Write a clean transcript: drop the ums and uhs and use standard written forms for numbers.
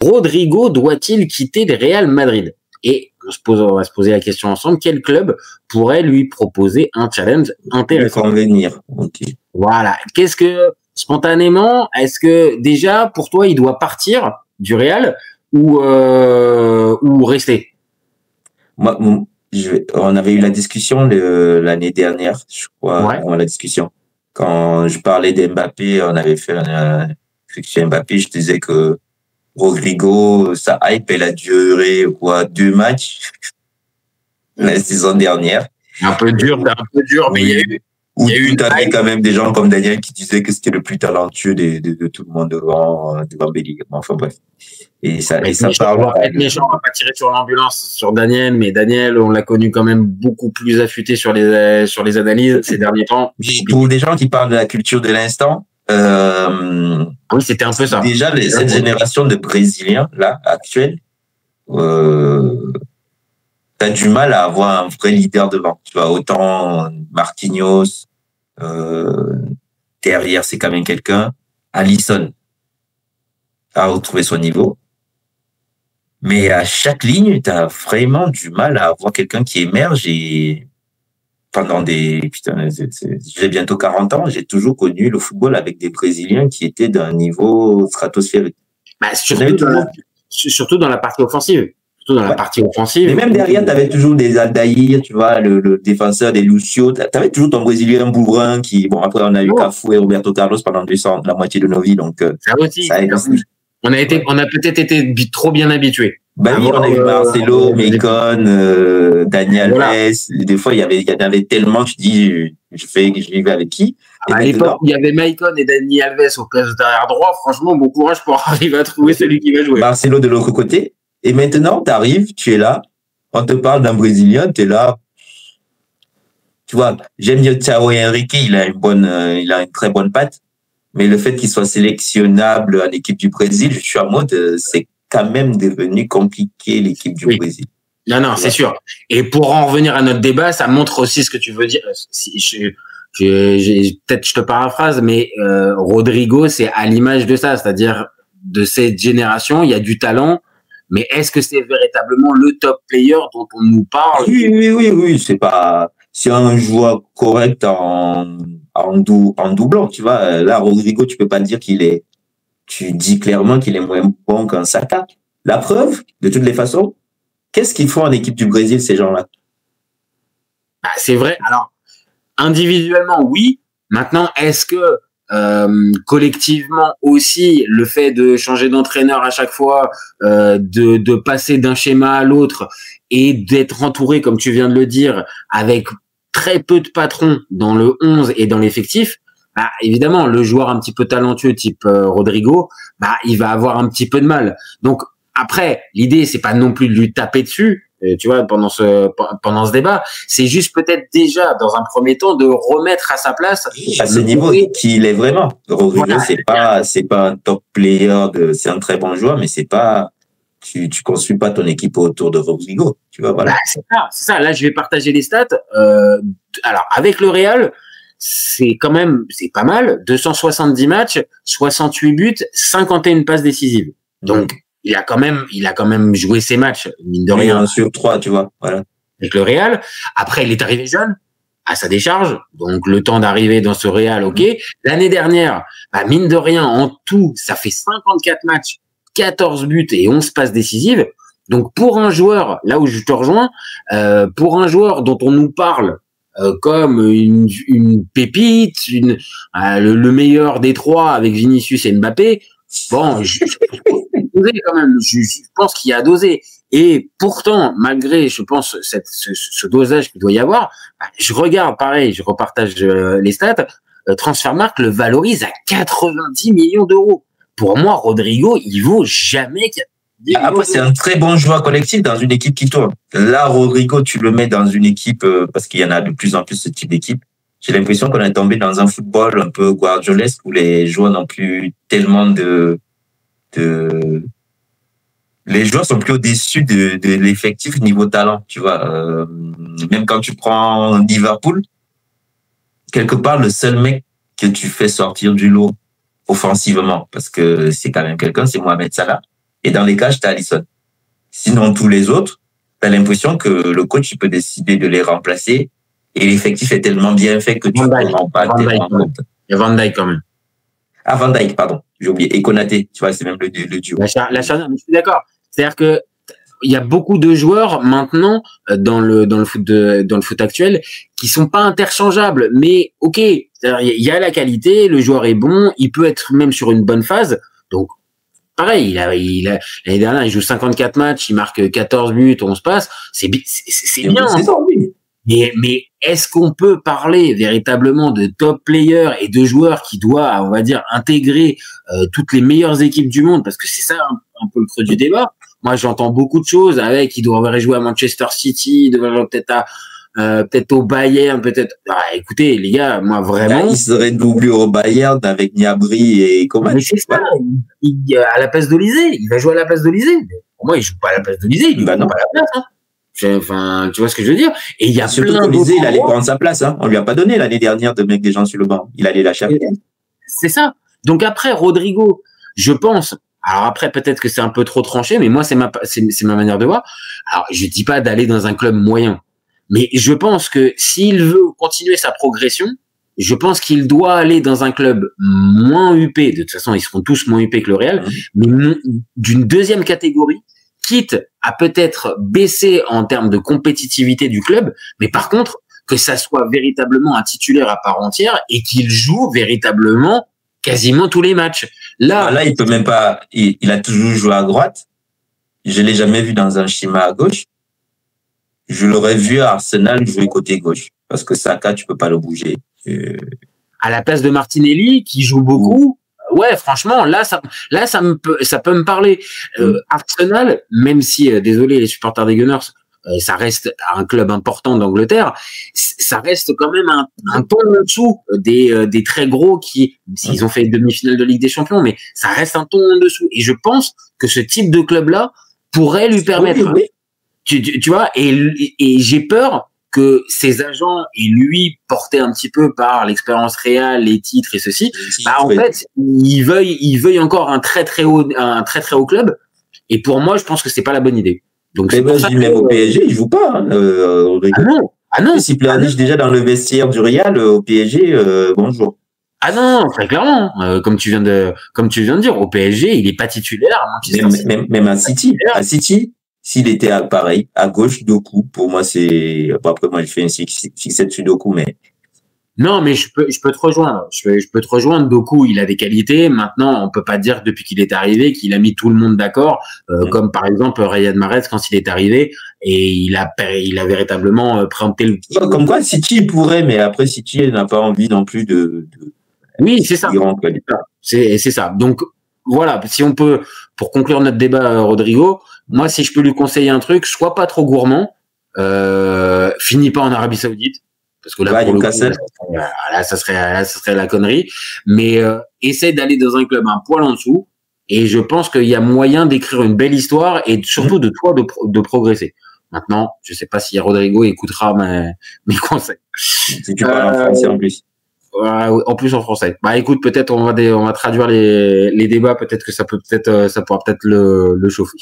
Rodrigo doit-il quitter le Real Madrid? Et on va se poser la question ensemble, quel club pourrait lui proposer un challenge intéressant? Convenir. Okay. Voilà. Qu'est-ce que, spontanément, est-ce que déjà, pour toi, il doit partir du Real ou rester? Moi, on avait eu la discussion l'année dernière, je crois, Ouais. la discussion. Quand je parlais d'Mbappé, on avait fait une discussion Mbappé, je disais que Rodrigo, sa hype, elle a duré, 2 matchs la saison dernière. Un peu dur, mais il y a eu. Où tu avais quand même des gens comme Daniel qui disaient que c'était le plus talentueux de tout le monde devant Bellingham. Enfin bref. Et ça parle. Être méchant, on va pas tirer sur l'ambulance sur Daniel, mais Daniel, on l'a connu quand même beaucoup plus affûté sur les analyses ces derniers temps. Pour des gens qui parlent de la culture de l'instant, oui, c'était un peu ça. Déjà, cette génération de Brésiliens, là, actuelle, t'as du mal à avoir un vrai leader devant. Tu vois, autant Marquinhos, derrière, c'est quand même quelqu'un. Alisson a retrouvé son niveau. Mais à chaque ligne, t'as vraiment du mal à avoir quelqu'un qui émerge et pendant j'ai bientôt 40 ans, j'ai toujours connu le football avec des Brésiliens qui étaient d'un niveau stratosphérique. Bah, surtout dans la partie offensive. La partie offensive. Mais même derrière, tu avais toujours des Aldaïr, tu vois, le défenseur des Lucio. Tu avais toujours ton Brésilien bourrin qui, bon, après, on a eu Cafu et Roberto Carlos pendant la moitié de nos vies. Donc, ça aussi. On a peut-être été trop bien habitués. Ben oui, on a eu Marcelo, Maicon, Daniel Alves. Des fois, il y en avait tellement, je dis, je vivais avec qui? À l'époque, il y avait Maicon et Dani Alves au poste d'arrière droit. Franchement, bon courage pour arriver à trouver celui qui va jouer. Marcelo de l'autre côté. Et maintenant, tu arrives, tu es là, on te parle d'un Brésilien, tu es là. Tu vois, j'aime dire Thiago Henrique, il a une très bonne patte. Mais le fait qu'il soit sélectionnable en équipe du Brésil, je suis en mode, c'est quand même devenu compliqué l'équipe du Brésil. Non, c'est sûr. Et pour en revenir à notre débat, ça montre aussi ce que tu veux dire. Peut-être je te paraphrase, mais Rodrigo, c'est à l'image de ça, c'est-à-dire de cette génération, il y a du talent. Mais est-ce que c'est véritablement le top player dont on nous parle? Oui. C'est un joueur correct en doublant, tu vois. Là, Rodrigo, tu peux pas dire tu dis clairement qu'il est moins bon qu'un Saka. La preuve, de toutes les façons, qu'est-ce qu'ils font en équipe du Brésil, ces gens-là? C'est vrai. Alors, individuellement, oui. Maintenant, est-ce que collectivement aussi, le fait de changer d'entraîneur à chaque fois, de passer d'un schéma à l'autre et d'être entouré, comme tu viens de le dire, avec très peu de patrons dans le 11 et dans l'effectif, évidemment, le joueur un petit peu talentueux type Rodrigo, il va avoir un petit peu de mal. Donc après, l'idée, c'est pas non plus de lui taper dessus, tu vois, pendant ce débat, c'est juste peut-être déjà dans un premier temps de remettre à sa place à ce niveau qu'il est vraiment. Rodrigo, voilà. c'est pas un top player, c'est un très bon joueur, mais c'est pas, tu construis pas ton équipe autour de Rodrigo, tu vois, voilà. C'est ça. Là, je vais partager les stats. Alors, avec le Real, c'est pas mal. 270 matchs, 68 buts, 51 passes décisives. Donc, il a quand même joué ses matchs, mine de rien. 1 sur 3, tu vois, voilà. Avec le Real. Après, il est arrivé jeune, à sa décharge. Donc, le temps d'arriver dans ce Real, ok. L'année dernière, mine de rien, en tout, ça fait 54 matchs, 14 buts et 11 passes décisives. Donc, pour un joueur, là où je te rejoins, pour un joueur dont on nous parle comme une pépite, le meilleur des trois avec Vinicius et Mbappé, bon, je pense qu'il y a dosé. Et pourtant, malgré, je pense, ce dosage qu'il doit y avoir, je regarde, pareil, je repartage les stats, Transfermarkt le valorise à 90 millions d'euros. Pour moi, Rodrigo, il vaut jamais. Après, c'est un très bon joueur collectif dans une équipe qui tourne. Là, Rodrigo, tu le mets dans une équipe, parce qu'il y en a de plus en plus ce type d'équipe. J'ai l'impression qu'on est tombé dans un football un peu guardiolesque où les joueurs n'ont plus tellement les joueurs sont plus au-dessus de l'effectif niveau talent, tu vois. Même quand tu prends Liverpool, quelque part, le seul mec que tu fais sortir du lot offensivement, parce que c'est quand même quelqu'un, c'est Mohamed Salah. Et dans les cages, tu as Alisson. Sinon, tous les autres, tu as l'impression que le coach il peut décider de les remplacer et l'effectif est tellement bien fait que tu ne te rends pas tellement compte. Il y a Van Dijk quand même. Ah, Van Dijk, pardon, j'ai oublié. Et Konaté, tu vois, c'est même le duo. La charnière, je suis d'accord. C'est-à-dire que il y a beaucoup de joueurs maintenant dans le foot actuel qui sont pas interchangeables. Mais ok, il y a la qualité, le joueur est bon, il peut être même sur une bonne phase. Donc pareil, l'année dernière, il joue 54 matchs, il marque 14 buts, 11 passes. C'est bien. C'est ça, oui. Mais est-ce qu'on peut parler véritablement de top players et de joueurs qui doivent, on va dire, intégrer toutes les meilleures équipes du monde? Parce que c'est ça un peu le creux du débat. Moi, j'entends beaucoup de choses avec, il devrait jouer à Manchester City, il devrait jouer peut-être au Bayern, peut-être. Ah, écoutez, les gars, moi vraiment. Là, il serait doublé au Bayern avec Gnabry et Coman. Mais c'est ça. À la place d'Olysée, il va jouer à la place d'Olysée. Pour moi, il joue pas à la place d'Olysée, il joue pas à la place. Hein. Enfin, tu vois ce que je veux dire? Et il y a surtout qu'Olysée, il allait prendre sa place. Hein. On lui a pas donné l'année dernière de mettre des gens sur le banc. Il allait lâcher. C'est ça. Donc après, Rodrigo, je pense. Alors après, peut-être que c'est un peu trop tranché, mais moi, c'est ma manière de voir. Alors, je dis pas d'aller dans un club moyen, mais je pense que s'il veut continuer sa progression, je pense qu'il doit aller dans un club moins huppé. De toute façon, ils seront tous moins huppés que le Real, mais d'une deuxième catégorie, quitte à peut-être baisser en termes de compétitivité du club, mais par contre, que ça soit véritablement un titulaire à part entière et qu'il joue véritablement quasiment tous les matchs. Là, il peut même pas. Il a toujours joué à droite. Je l'ai jamais vu dans un schéma à gauche. Je l'aurais vu à Arsenal jouer côté gauche parce que Saka, tu peux pas le bouger. À la place de Martinelli, qui joue beaucoup. Ouais, franchement, là, ça peut me parler. Arsenal, même si, désolé les supporters des Gunners, ça reste un club important d'Angleterre, ça reste quand même un ton en dessous des très gros s'ils ont fait une demi-finale de Ligue des Champions, mais ça reste un ton en dessous. Et je pense que ce type de club-là pourrait lui permettre, tu vois, et j'ai peur que ses agents et lui, portés un petit peu par l'expérience réelle, les titres et ceci, en fait, il veuille encore un très très haut club. Et pour moi, je pense que c'est pas la bonne idée. Donc, mais je dis même au PSG, il joue pas. Hein, ah non. Si Pjanic déjà dans le vestiaire du Real au PSG, bonjour. Ah non, très clairement. Comme tu viens de dire, au PSG, il est pas titulaire. Même à City. À City, s'il était pareil, à gauche, Doku, pour moi, c'est. Bon, après, moi, je fais une fixette sur Doku, mais. Non, mais je peux te rejoindre. Je peux te rejoindre. Doku, il a des qualités. Maintenant, on peut pas dire depuis qu'il est arrivé qu'il a mis tout le monde d'accord. Comme par exemple Riyad Mahrez quand il est arrivé et il a véritablement préempté le. Comme quoi, City pourrait, mais après City n'a pas envie non plus de. Oui, c'est ça. C'est ça. Donc voilà, si on peut, pour conclure notre débat, Rodrigo, moi, si je peux lui conseiller un truc, sois pas trop gourmand, finis pas en Arabie Saoudite. Parce que là, pour le coup, ça serait la connerie. Mais essaie d'aller dans un club un poil en dessous. Et je pense qu'il y a moyen d'écrire une belle histoire et surtout de toi de progresser. Maintenant, je sais pas si Rodrigo écoutera mes conseils. Si tu parles en français en plus. En plus en français. Bah écoute, peut-être on va traduire les débats. Peut-être que ça pourra peut-être le chauffer.